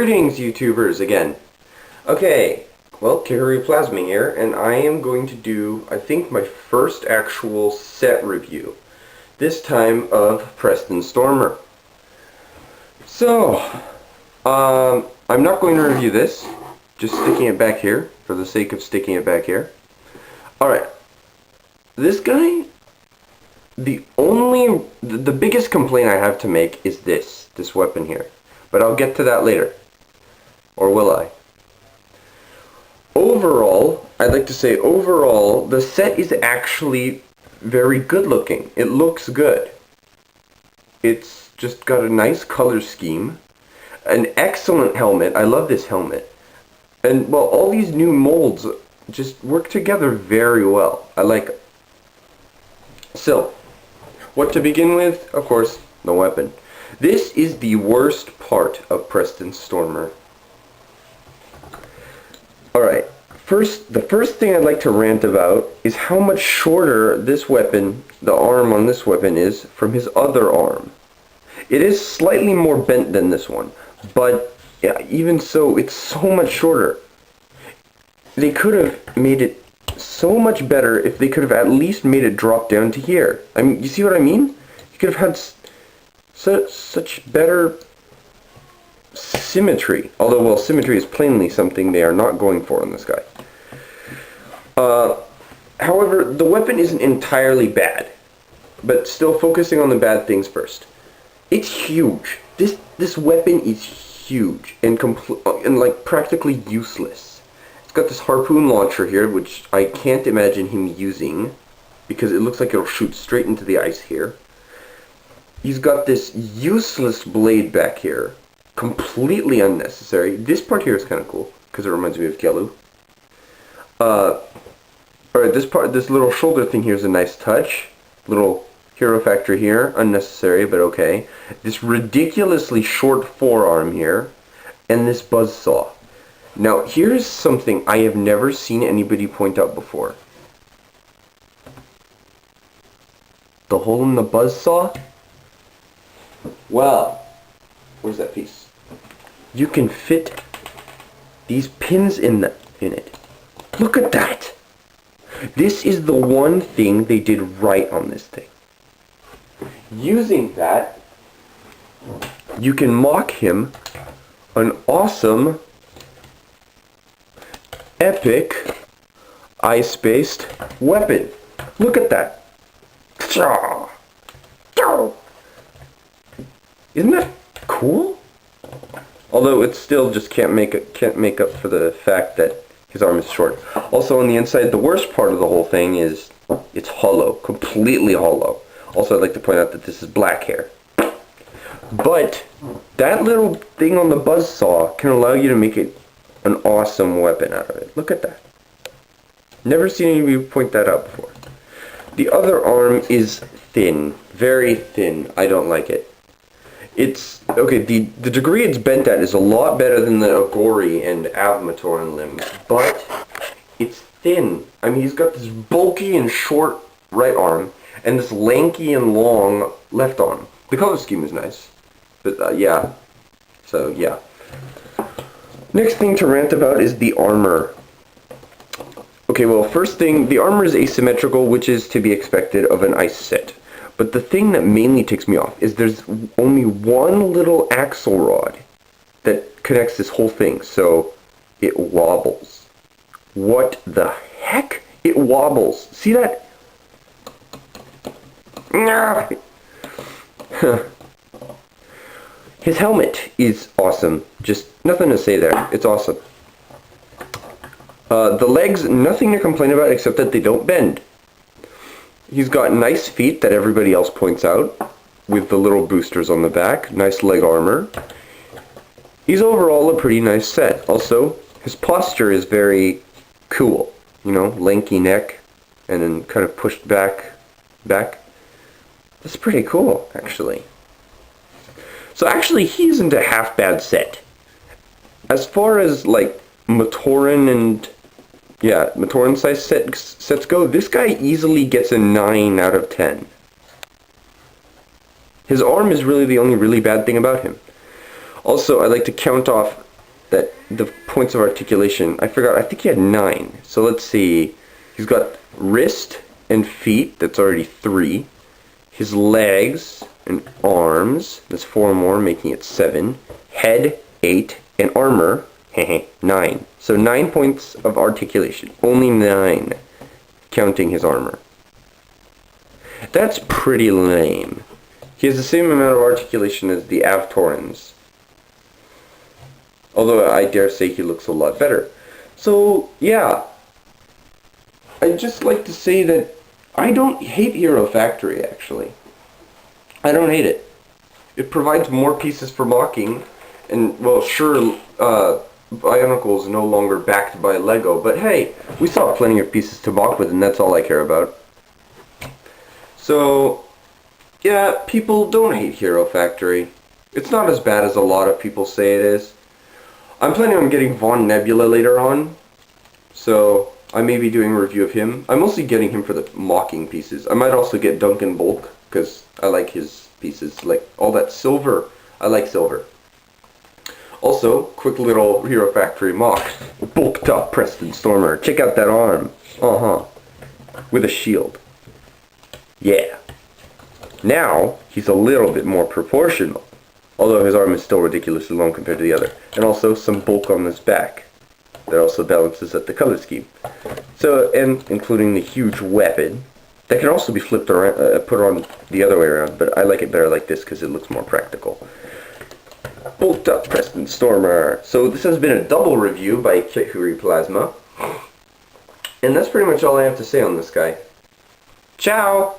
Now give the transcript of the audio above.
Greetings, YouTubers, again. Okay, well, Kihari Plasma here, and I am going to do, I think, my first actual set review. This time of Preston Stormer. So, I'm not going to review this, just sticking it back here, for the sake of sticking it back here. Alright, this guy, the biggest complaint I have to make is this weapon here. But I'll get to that later. Or will I? Overall, I'd like to say overall, the set is actually very good looking. It looks good. It's just got a nice color scheme. An excellent helmet. I love this helmet. And, well, all these new molds just work together very well. I like it. So, what to begin with? Of course, the weapon. This is the worst part of Preston Stormer. Alright, the first thing I'd like to rant about is how much shorter this weapon, the arm on this weapon, is from his other arm. It is slightly more bent than this one, but yeah, even so, it's so much shorter. They could have made it so much better if they could have at least made it drop down to here. I mean, you see what I mean? You could have had such better symmetry. Although, well, symmetry is plainly something they are not going for in this guy. However, the weapon isn't entirely bad. But still focusing on the bad things first. It's huge. This weapon is huge and like practically useless. It's got this harpoon launcher here, which I can't imagine him using because it looks like it'll shoot straight into the ice here. He's got this useless blade back here. Completely unnecessary. This part here is kind of cool, because it reminds me of Gelu. Alright, this little shoulder thing here is a nice touch. Little hero factor here. Unnecessary, but okay. This ridiculously short forearm here. And this buzzsaw. Now, here's something I have never seen anybody point out before. The hole in the buzzsaw? Well, where's that piece? You can fit these pins in it. Look at that! This is the one thing they did right on this thing. Using that, you can mock him an awesome, epic, ice-based weapon. Look at that! Isn't that cool? Although it still just can't make up for the fact that his arm is short. Also on the inside, the worst part of the whole thing is it's hollow, completely hollow. Also, I'd like to point out that this is black hair. But that little thing on the buzzsaw can allow you to make it an awesome weapon out of it. Look at that. Never seen anybody point that out before. The other arm is thin, very thin. I don't like it. It's, okay, the degree it's bent at is a lot better than the Agori and Avmatoran limbs, but it's thin. I mean, he's got this bulky and short right arm, and this lanky and long left arm. The color scheme is nice, but yeah, so yeah. Next thing to rant about is the armor. Okay, well, first thing, the armor is asymmetrical, which is to be expected of an ice set. But the thing that mainly ticks me off is there's only one little axle rod that connects this whole thing, so it wobbles. What the heck? It wobbles. See that? His helmet is awesome. Just nothing to say there. It's awesome. The legs, nothing to complain about except that they don't bend. He's got nice feet that everybody else points out, with the little boosters on the back, nice leg armor. He's overall a pretty nice set. Also, his posture is very cool. You know, lanky neck, and then kind of pushed back. That's pretty cool, actually. So actually, he isn't a half bad set. As far as, like, Matoran and Matoran size sets go, this guy easily gets a 9 out of 10. His arm is really the only really bad thing about him. Also, I'd like to count off that the points of articulation, I forgot, I think he had 9. So let's see. He's got wrist and feet, that's already 3. His legs and arms, that's 4 more, making it 7. Head, 8. And armor, 9. So 9 points of articulation. Only 9, counting his armor. That's pretty lame. He has the same amount of articulation as the Avtorans. Although I dare say he looks a lot better. So, yeah. I'd just like to say that I don't hate Hero Factory, actually. I don't hate it. It provides more pieces for mocking. And, well, sure, Bionicle is no longer backed by Lego. But hey, we saw plenty of pieces to mock with, and that's all I care about. So, yeah, people don't hate Hero Factory. It's not as bad as a lot of people say it is. I'm planning on getting Von Nebula later on, so I may be doing a review of him. I'm mostly getting him for the mocking pieces. I might also get Duncan Bulk, because I like his pieces. Like, all that silver. I like silver. Also, quick little Hero Factory mock. Bulked up Preston Stormer. Check out that arm. With a shield. Yeah. Now, he's a little bit more proportional. Although his arm is still ridiculously long compared to the other. And also some bulk on his back. That also balances out the color scheme. So, and including the huge weapon. That can also be flipped around, put on the other way around. But I like it better like this because it looks more practical. Bulked up Preston Stormer. So this has been a double review by Kihuri Plasma. And that's pretty much all I have to say on this guy. Ciao!